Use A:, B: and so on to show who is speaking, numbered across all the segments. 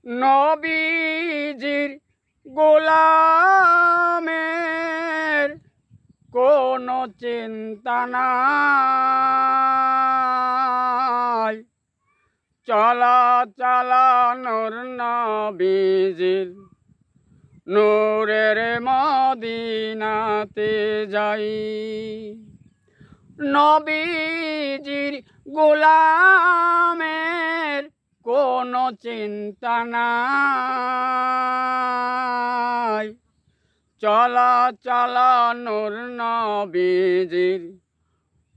A: নবীজির গোলামের কোনো চিন্তা নাই। চলা চলা নূর নবীজির নূরের মদিনাতে যাই। নবীজির গোলামের কোনো চিন্তা নাই। চলা চলা নূর নবীজির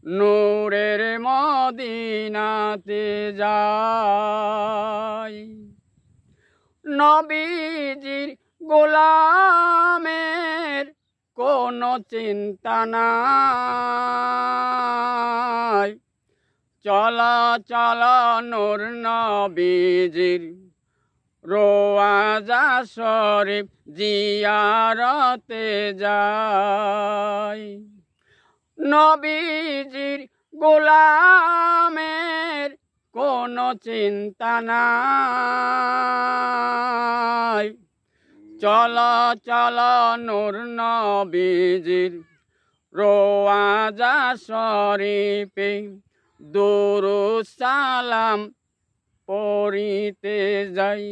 A: নূরের মদিনাতে যাই। নবীজির গোলামের কোনো চিন্তা নাই। চলা চলা নূর নবীজির রোয়াজা শরীফ জিয়ারতে যাই। নবীজির গোলামের কোনো চিন্তা নাই। চলা চলা নূর নবীজির রোয়াজা শরীফে দুরূদ সালাম পড়িতে যাই।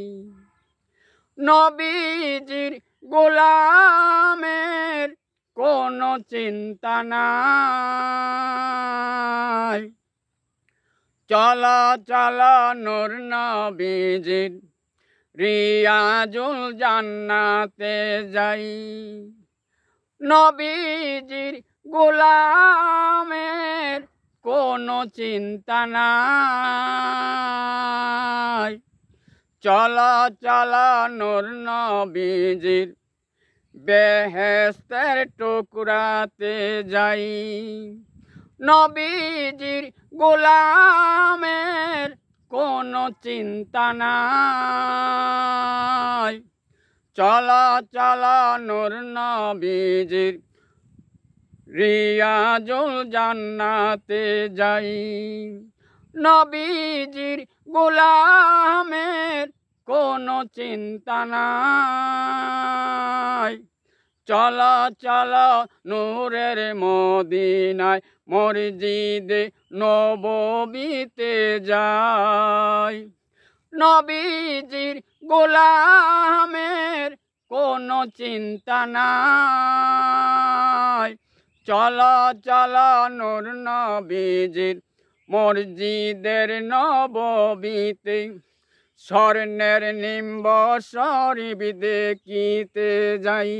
A: নবীজির গোলামের কোনো চিন্তা নাই। চলা চলা নূর নবীজির রিয়াজুল জান্নাতে যাই। নবীজির গোলামের কোনো চিন্তা নাই। চলা চলা নূর নবীজির বেহেশতের টুকরাতে যাই। নবীজির গোলামের কোনো চিন্তা নাই। চলা চলা নূর নবীজির রিয়াজুল জান্নাতে যাই। নবীজির গোলামের কোনো চিন্তা নাই। চলা চলা নূরের মদিনায় মসজিদে নববীতে যাই। নবীজির গোলামের কোনো চিন্তা নাই। চলা চলা নূর নবীজির মসজিদের নববীতে স্বর্ণের নিম্ব শরীফ দেখিতে যাই।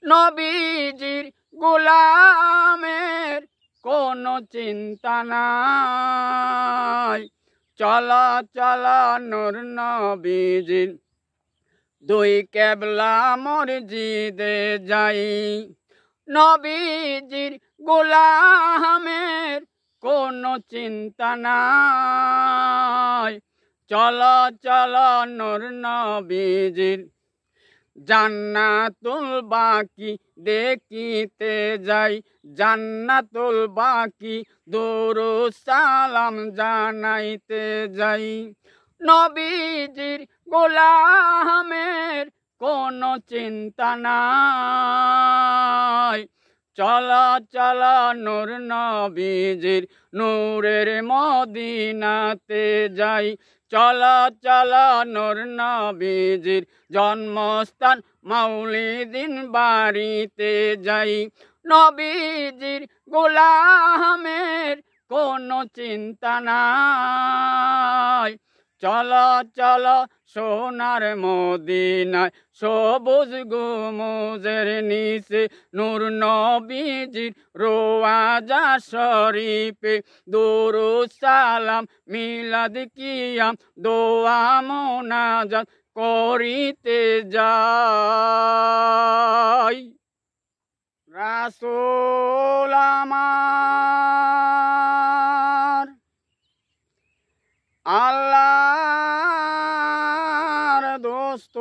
A: নবীজির গোলামের কোনো চিন্তা নাই। চলা চলা নূর নবীজির দুই কেবলা মসজিদে যাই। নবীজির গোলামের কোনো চিন্তা নাই। চলা চলা নূর নবীজির জান্নাতুল বাকি দেখিতে যাই। জান্নাতুল বাকি দুরূদ সালাম জানাইতে যাই। নবীজির গোলামের কোনো চিন্তা নাই। চলা চলা নূর নবীজির নূরের মদিনাতে যাই। চলা চলা নূর নবীজির জন্মস্থান মাউলিদিন বাড়িতে যাই। নবীজির গোলামের কোনো চিন্তা নাই। চলা চলা সোনার মদিনায় সবুজ গুমুজের নিচে নূর নবীজির রোয়াজা শরীফে দুরূদ সালাম মিলাদ কিয়াম দোয়া মোনাজাত করিতে যাই। রাসূল আমার আল্লাহর দোস্ত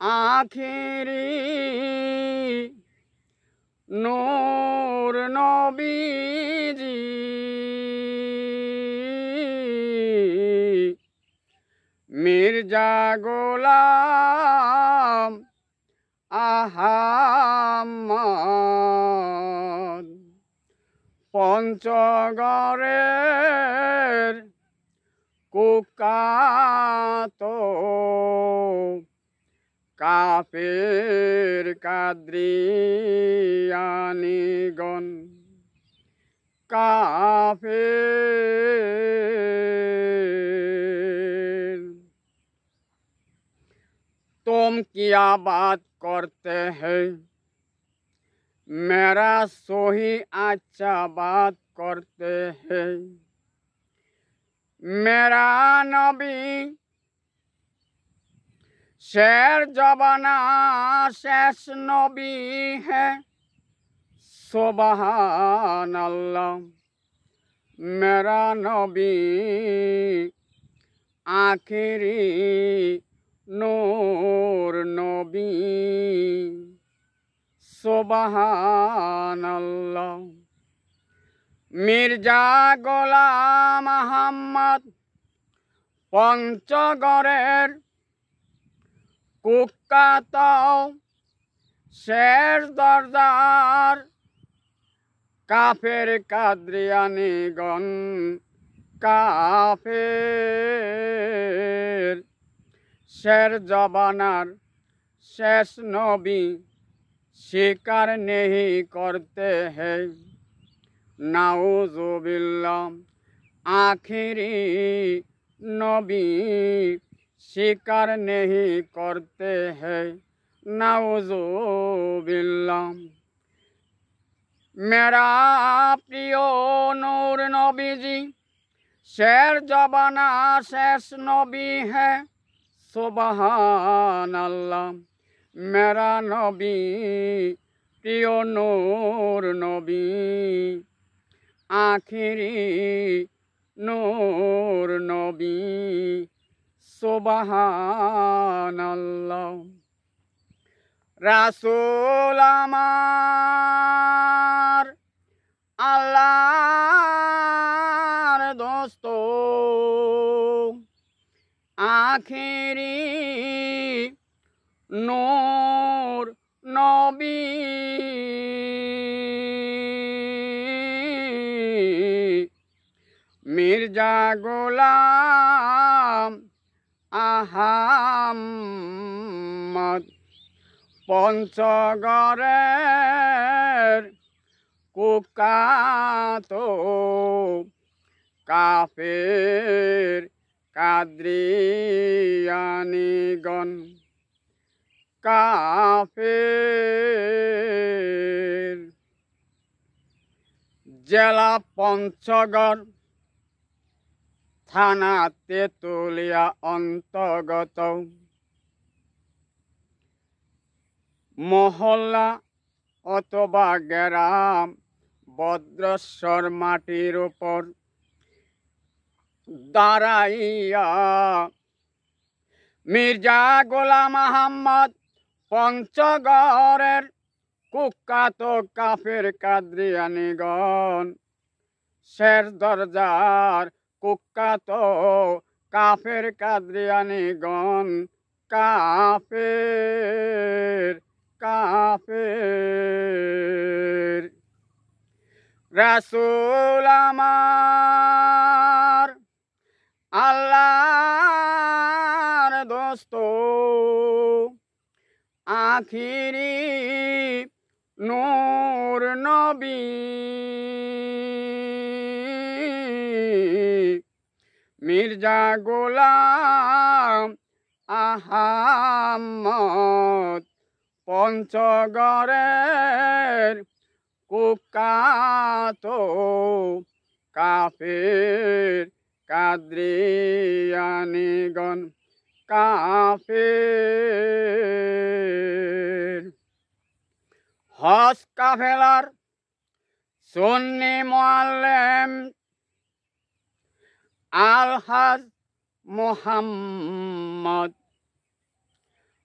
A: আখিরি নূর নবীজি মির্জা গোলাম আহমদ পঞ্চগড়ের কুখ্যাত কাফের কাদ্রিয়ানিগণ काफिर तुम क्या बात करते हैं मेरा सोही अच्छा बात करते हैं मेरा नबी शेर जबाना शेष नबी है सुबहान अल्लाह मेरा नबी आखिरी नूर नबी सुबहान अल्लाह मिर्जा गोलाम আহমদ পঞ্চগড়ের কুখ্যাত শেষ দরজার কাফের কাদ্রিয়ানিগণ কাফের শের জবানার শেষ নবী স্বীকার नहीं करते हैं नाउजुबिल्लाह आखिरी नबी स्वीकार नहीं करते हैं नाउजुबिल्लाह मेरा प्रिय नूर नबी जी शेर जबाना शेष नबी है सुबहान अल्लाह मेरा नबी प्रिय नूर नबी आखिरी नूर नबी सुबहान अल्लाह রাসূল আমার আল্লাহর দোস্ত আখেরি নূর নবী মির্জা গোলাম আহমদ পঞ্চগড়ের কুখ্যাত কাফের কাদ্রিয়ানিগণ কাফের জেলা পঞ্চগড় থানা তেতুলিয়া অন্তর্গত মহল্লা অথবা গ্রাম ভদ্রেশ্বর মাটির উপর দাঁড়াইয়া মির্জা গোলাম আহমদ পঞ্চগড়ের কুখ্যাত কাফের কাদ্রিয়ানিগণ শেষ দরজার কুখ্যাত কাফের কাদ্রিয়ানিগণ কাফের কাফের রাসূল আমার আল্লাহর দোস্ত আখিরি নূর নবী মির্জা গোলাম আহমদ পঞ্চগড়ের কুখ্যাত কাফের কাদ্রিয়ানিগণ কাফের হজ কাফেলার সুন্নি মুআল্লিম আলহাজ মুহাম্মদ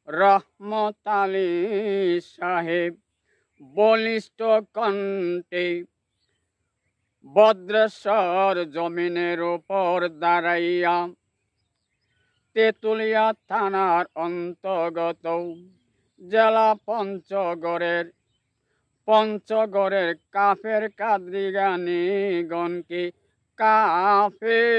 A: রহমত আলী সাহেব বলিষ্ঠ কণ্ঠে ভদ্রেশ্বর জমিনের উপর দাঁড়াইয়া তেতুলিয়া থানার অন্তর্গত জেলা পঞ্চগড়ের কাফের কাদরিগানিগণকে কাফের